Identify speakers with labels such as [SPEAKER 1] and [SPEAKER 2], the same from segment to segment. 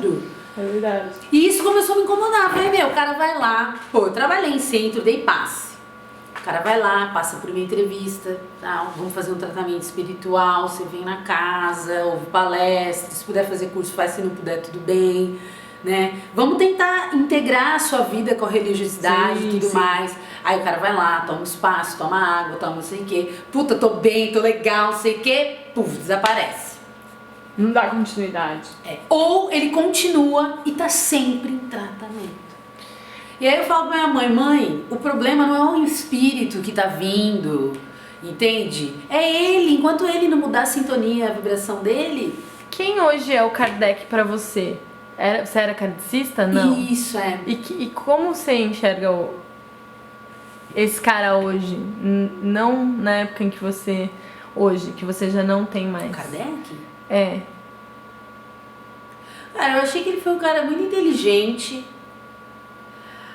[SPEAKER 1] outro.
[SPEAKER 2] É verdade.
[SPEAKER 1] E isso começou a me incomodar. Falei, o cara vai lá. Pô, eu trabalhei em centro, dei passe. O cara vai lá, passa por uma entrevista, tá? Vamos fazer um tratamento espiritual, você vem na casa, ouve palestra, se puder fazer curso, faz, se não puder, tudo bem, né? Vamos tentar integrar a sua vida com a religiosidade e tudo mais. Aí o cara vai lá, toma espaço, toma água, toma não sei o quê. Puta, tô bem, tô legal, não sei o quê. Puf, desaparece.
[SPEAKER 2] Não dá continuidade.
[SPEAKER 1] Ou ele continua e tá sempre em tratamento. E aí eu falo pra minha mãe, o problema não é o espírito que tá vindo, entende? É ele, enquanto ele não mudar a sintonia, a vibração dele.
[SPEAKER 2] Quem hoje é o Kardec pra você? Você era kardecista? Não.
[SPEAKER 1] Isso, é.
[SPEAKER 2] E como você enxerga esse cara hoje? Não na época em que você... Hoje, que você já não tem mais.
[SPEAKER 1] Kardec?
[SPEAKER 2] É.
[SPEAKER 1] Cara, eu achei que ele foi um cara muito inteligente.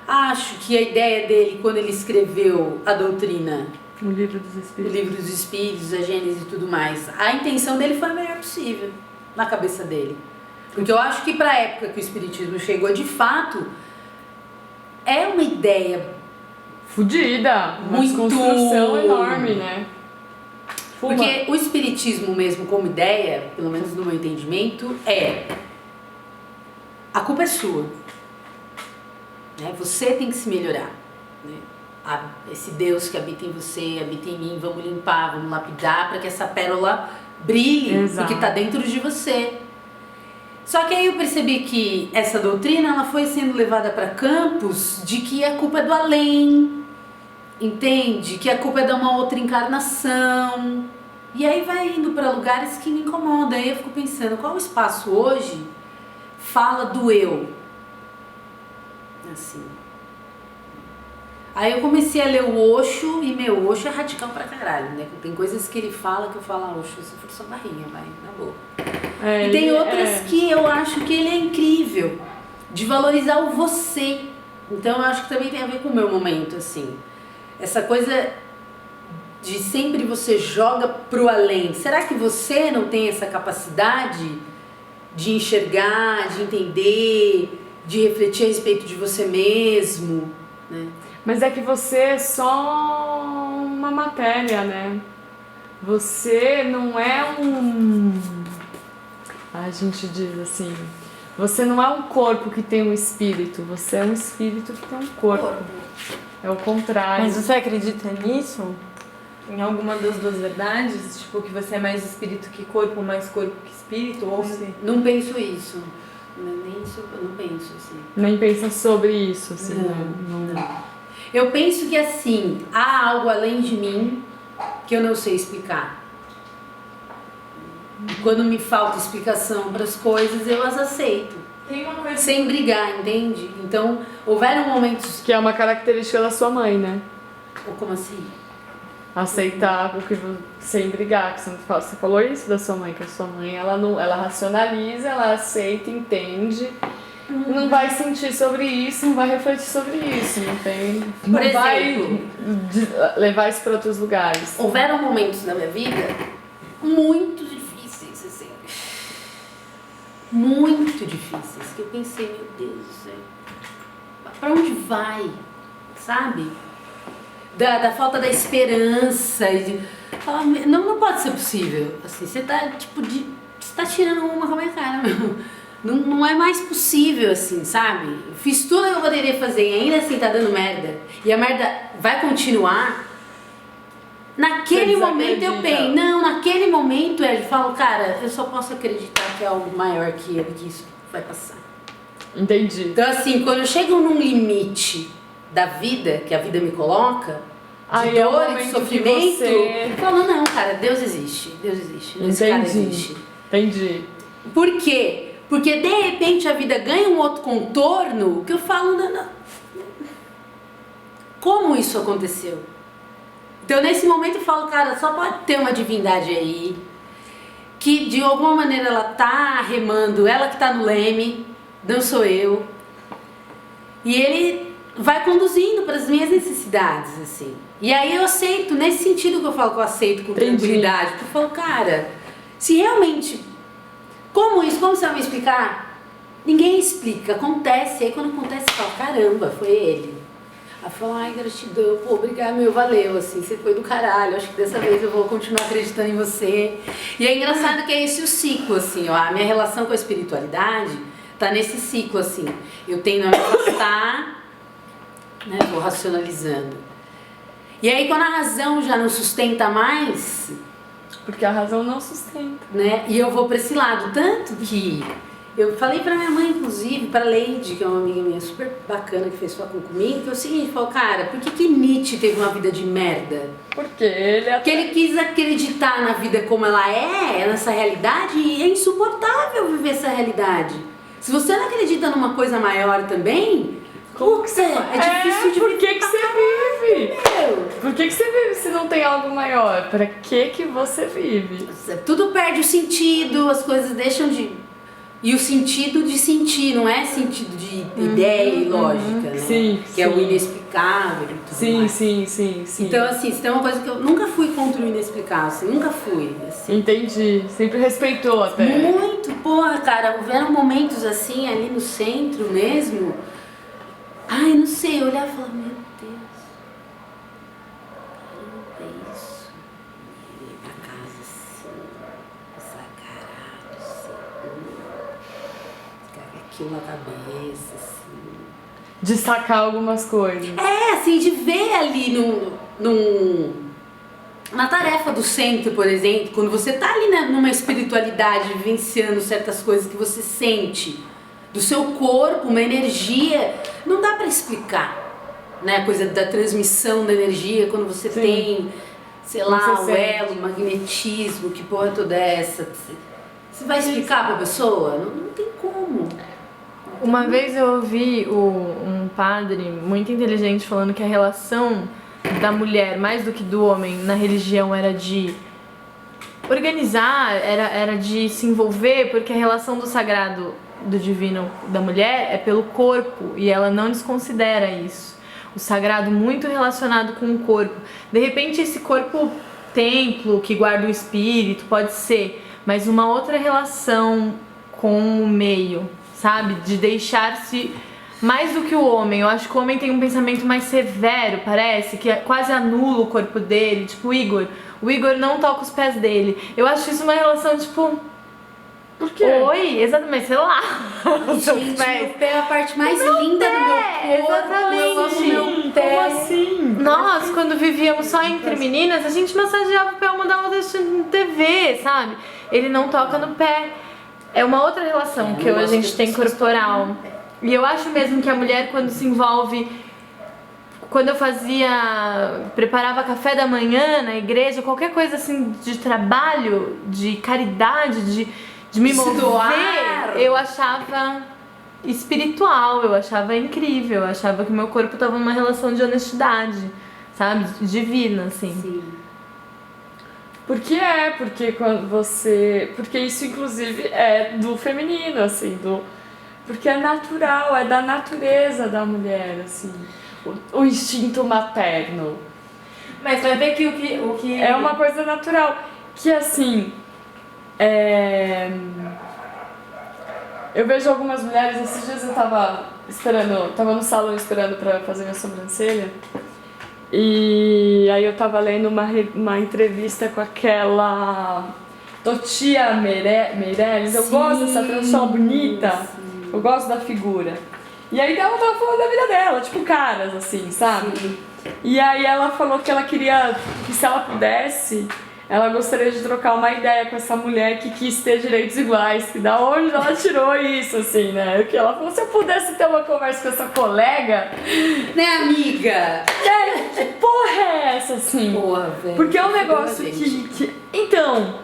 [SPEAKER 1] Acho que a ideia dele, quando ele escreveu a doutrina,
[SPEAKER 2] O Livro dos
[SPEAKER 1] o
[SPEAKER 2] Espíritos.
[SPEAKER 1] livro dos Espíritos, a Gênese e tudo mais, a intenção dele foi a melhor possível, na cabeça dele. Porque eu acho que pra época que o Espiritismo chegou, de fato, é uma ideia
[SPEAKER 2] Fudida. Uma
[SPEAKER 1] muito...
[SPEAKER 2] desconstrução enorme, né? Fuma.
[SPEAKER 1] Porque o Espiritismo mesmo como ideia, pelo menos no meu entendimento, a culpa é sua. Né? Você tem que se melhorar. Né? Esse Deus que habita em você, habita em mim, vamos limpar, vamos lapidar para que essa pérola brilhe.
[SPEAKER 2] Exato.
[SPEAKER 1] E que está dentro de você. Só que aí eu percebi que essa doutrina ela foi sendo levada para campos de que a culpa é do além, entende? Que a culpa é de uma outra encarnação. E aí vai indo para lugares que me incomodam. Aí eu fico pensando, qual o espaço hoje fala do eu? Assim. Aí eu comecei a ler o Osho, e meu, Osho é radical pra caralho, né? Tem coisas que ele fala que eu falo, Osho, se for sua barrinha, vai, na boa. E tem outras que eu acho que ele é incrível, de valorizar o você. Então eu acho que também tem a ver com o meu momento, assim. Essa coisa de sempre você joga pro além. Será que você não tem essa capacidade de enxergar, de entender, de refletir a respeito de você mesmo, né?
[SPEAKER 2] Mas é que você é só uma matéria, né? Você não é a gente diz assim, você não é um corpo que tem um espírito, você é um espírito que tem um corpo. É o contrário.
[SPEAKER 3] Mas você acredita nisso? Em alguma das duas verdades? Tipo, que você é mais espírito que corpo, mais corpo que espírito? Ou se...
[SPEAKER 1] Não penso isso. Nem isso, eu não penso assim.
[SPEAKER 2] Nem pensa sobre isso, assim,
[SPEAKER 1] Não. Eu penso que assim, há algo além de mim que eu não sei explicar. E quando me falta explicação para as coisas, eu as aceito.
[SPEAKER 3] Tem uma coisa...
[SPEAKER 1] Sem brigar, entende? Então, houveram momentos...
[SPEAKER 2] Que é uma característica da sua mãe, né?
[SPEAKER 1] Ou como assim?
[SPEAKER 2] Aceitar o que sem brigar, que você falou isso da sua mãe, que a sua mãe ela racionaliza, ela aceita, entende, não vai sentir sobre isso, não vai refletir sobre isso, não tem, não
[SPEAKER 1] Por
[SPEAKER 2] vai
[SPEAKER 1] exemplo,
[SPEAKER 2] levar isso para outros lugares.
[SPEAKER 1] houveram momentos na minha vida muito difíceis, assim, muito difíceis, que eu pensei, meu Deus do céu, pra onde vai, sabe? Da falta da esperança, não pode ser possível, assim, você tá tirando uma com a minha cara, não é mais possível, assim, sabe? Eu fiz tudo que eu poderia fazer e ainda assim tá dando merda, e a merda vai continuar. Naquele momento eu penso, naquele momento eu falo, cara, eu só posso acreditar que é algo maior que eu, que isso vai passar.
[SPEAKER 2] Entendi.
[SPEAKER 1] Então assim, quando eu chego num limite da vida, que a vida me coloca, de dor e de sofrimento, eu falo, não, cara, Deus existe, esse cara existe.
[SPEAKER 2] Entendi.
[SPEAKER 1] Por quê? Porque de repente a vida ganha um outro contorno que eu falo, não. Como isso aconteceu? Então nesse momento eu falo, cara, só pode ter uma divindade aí, que de alguma maneira ela tá remando, ela que tá no leme, não sou eu. E ele vai conduzindo para as minhas necessidades, assim. E aí eu aceito, nesse sentido que eu falo que eu aceito com tranquilidade. Porque eu falo, cara, se realmente... Como isso? Como você vai me explicar? Ninguém explica, acontece. Aí quando acontece, você fala, caramba, foi ele. Aí fala, ai, gratidão, pô, obrigado, meu, valeu, assim, você foi do caralho, acho que dessa vez eu vou continuar acreditando em você. E é engraçado que é esse o ciclo, assim, ó, a minha relação com a espiritualidade tá nesse ciclo, assim. Eu tendo a me afastar, né, vou racionalizando. E aí quando a razão já não sustenta mais,
[SPEAKER 2] Porque a razão não sustenta.
[SPEAKER 1] né, e eu vou pra esse lado, tanto que eu falei pra minha mãe, inclusive, pra Leide, que é uma amiga minha super bacana que fez facul comigo, que é o seguinte, falou, cara, por que Nietzsche teve uma vida de merda?
[SPEAKER 2] Porque ele é...
[SPEAKER 1] Porque ele quis acreditar na vida como ela é, nessa realidade, e é insuportável viver essa realidade. Se você não acredita numa coisa maior também,
[SPEAKER 2] Como que você...
[SPEAKER 1] é difícil de
[SPEAKER 2] por que você vive?
[SPEAKER 1] Meu,
[SPEAKER 2] Por que você vive se não tem algo maior? Pra que você vive?
[SPEAKER 1] tudo perde o sentido, as coisas deixam de... E o sentido de sentir, não é sentido de ideia e lógica, né?
[SPEAKER 2] Sim,
[SPEAKER 1] que é o
[SPEAKER 2] sim.
[SPEAKER 1] inexplicável e tudo
[SPEAKER 2] Sim,
[SPEAKER 1] mais.
[SPEAKER 2] sim.
[SPEAKER 1] Então, assim, se tem uma coisa que eu nunca fui contra o inexplicável, assim, nunca fui, assim.
[SPEAKER 2] Entendi. Sempre respeitou até.
[SPEAKER 1] Muito, porra, cara, houveram momentos assim, ali no centro mesmo, ai, não sei, eu olhava e falava, meu Deus, caramba, é isso. E ia pra casa assim, essa caralho, assim, ficar com aquilo na cabeça, assim.
[SPEAKER 2] Destacar algumas coisas.
[SPEAKER 1] É, assim, de ver ali na tarefa do centro, por exemplo, quando você tá ali numa espiritualidade, vivenciando certas coisas que você sente do seu corpo, uma energia, não dá pra explicar, né? A coisa da transmissão da energia, quando você
[SPEAKER 2] Sim.
[SPEAKER 1] tem, sei lá,
[SPEAKER 2] Você
[SPEAKER 1] o
[SPEAKER 2] sente.
[SPEAKER 1] elo, o magnetismo, que porra toda é essa? Você vai explicar pra pessoa? Não tem como.
[SPEAKER 3] Uma vez eu ouvi um padre muito inteligente falando que a relação da mulher, mais do que do homem, na religião era de organizar, era de se envolver, porque a relação do sagrado, do divino da mulher é pelo corpo e ela não desconsidera isso. O sagrado muito relacionado com o corpo. De repente esse corpo templo que guarda o espírito pode ser, mas uma outra relação com o meio, sabe? De deixar-se mais do que o homem. Eu acho que o homem tem um pensamento mais severo, parece, que quase anula o corpo dele, tipo o Igor. O Igor não toca os pés dele. Eu acho isso uma relação, tipo...
[SPEAKER 2] Por quê?
[SPEAKER 3] Oi, exatamente, sei lá. Os seus
[SPEAKER 1] Gente,
[SPEAKER 3] pés.
[SPEAKER 1] meu pé é a parte mais linda do meu corpo.
[SPEAKER 3] exatamente.
[SPEAKER 1] Eu amo meu pé.
[SPEAKER 2] Como assim?
[SPEAKER 3] Nós, quando vivíamos só entre meninas, a gente massageava o pé uma da outra assistindo TV, sabe? Ele não toca no pé. É uma outra relação que
[SPEAKER 1] eu
[SPEAKER 3] a
[SPEAKER 1] gosto
[SPEAKER 3] gente
[SPEAKER 1] de
[SPEAKER 3] tem
[SPEAKER 1] pessoas
[SPEAKER 3] corporal.
[SPEAKER 1] tocando no pé.
[SPEAKER 3] E eu acho mesmo que a mulher, quando se envolve... Quando eu preparava café da manhã na igreja, qualquer coisa assim de trabalho, de caridade, de me
[SPEAKER 1] Se
[SPEAKER 3] mover,
[SPEAKER 1] doar.
[SPEAKER 3] eu achava espiritual, eu achava incrível, eu achava que meu corpo estava numa relação de honestidade, sabe? Divina, assim.
[SPEAKER 1] Sim.
[SPEAKER 2] Porque quando você... Porque isso, inclusive, é do feminino, assim, porque é natural, é da natureza da mulher, assim, o instinto materno.
[SPEAKER 3] Mas vai ver que o que...
[SPEAKER 2] É uma coisa natural, que assim, eu vejo algumas mulheres, esses dias eu tava no salão esperando pra fazer minha sobrancelha, e aí eu tava lendo uma entrevista com aquela Totia Meirelles, eu gosto dessa transforma bonita, eu gosto da figura. E aí ela tava falando da vida dela, tipo caras assim, sabe?
[SPEAKER 1] Sim.
[SPEAKER 2] E aí ela falou que ela queria, que se ela pudesse, ela gostaria de trocar uma ideia com essa mulher que quis ter direitos iguais, que da onde ela tirou isso, assim, né? Que ela falou, se eu pudesse ter uma conversa com essa colega,
[SPEAKER 1] Né, amiga?
[SPEAKER 2] que porra é essa, assim?
[SPEAKER 1] Porra, velho.
[SPEAKER 2] Porque é um
[SPEAKER 1] Fudeu
[SPEAKER 2] negócio
[SPEAKER 1] a gente.
[SPEAKER 2] que... Então,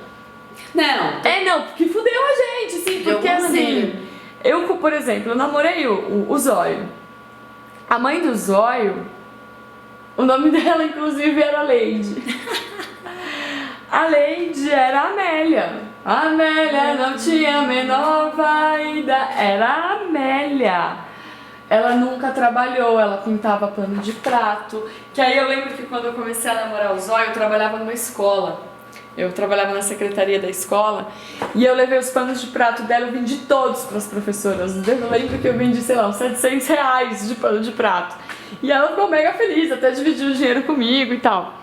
[SPEAKER 1] Não.
[SPEAKER 2] não, porque fudeu a gente, assim,
[SPEAKER 1] De
[SPEAKER 2] porque
[SPEAKER 1] alguma
[SPEAKER 2] assim...
[SPEAKER 1] maneira.
[SPEAKER 2] Eu, por exemplo, eu namorei o Zóio. A mãe do Zóio, o nome dela, inclusive, era Leide. A Leide era a Amélia. A Amélia não tinha a menor vaida. Era a Amélia. Ela nunca trabalhou, ela pintava pano de prato. Que aí eu lembro que quando eu comecei a namorar o Zóio, eu trabalhava numa escola. Eu trabalhava na secretaria da escola e eu levei os panos de prato dela, eu vendi todos para as professoras. Eu lembro que eu vendi, sei lá, uns R$700 de pano de prato. E ela ficou mega feliz, até dividiu o dinheiro comigo e tal.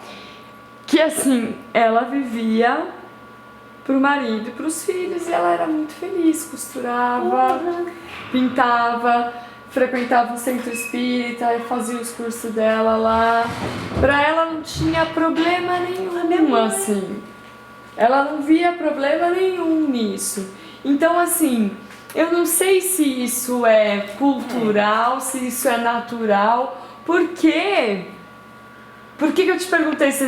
[SPEAKER 2] Que assim, ela vivia pro marido e pros filhos e ela era muito feliz, costurava, pintava, frequentava o centro espírita e fazia os cursos dela lá. Pra ela não tinha problema nenhum, assim. Ela não via problema nenhum nisso. Então, assim, eu não sei se isso é cultural, se isso é natural. Por quê? Por que eu te perguntei se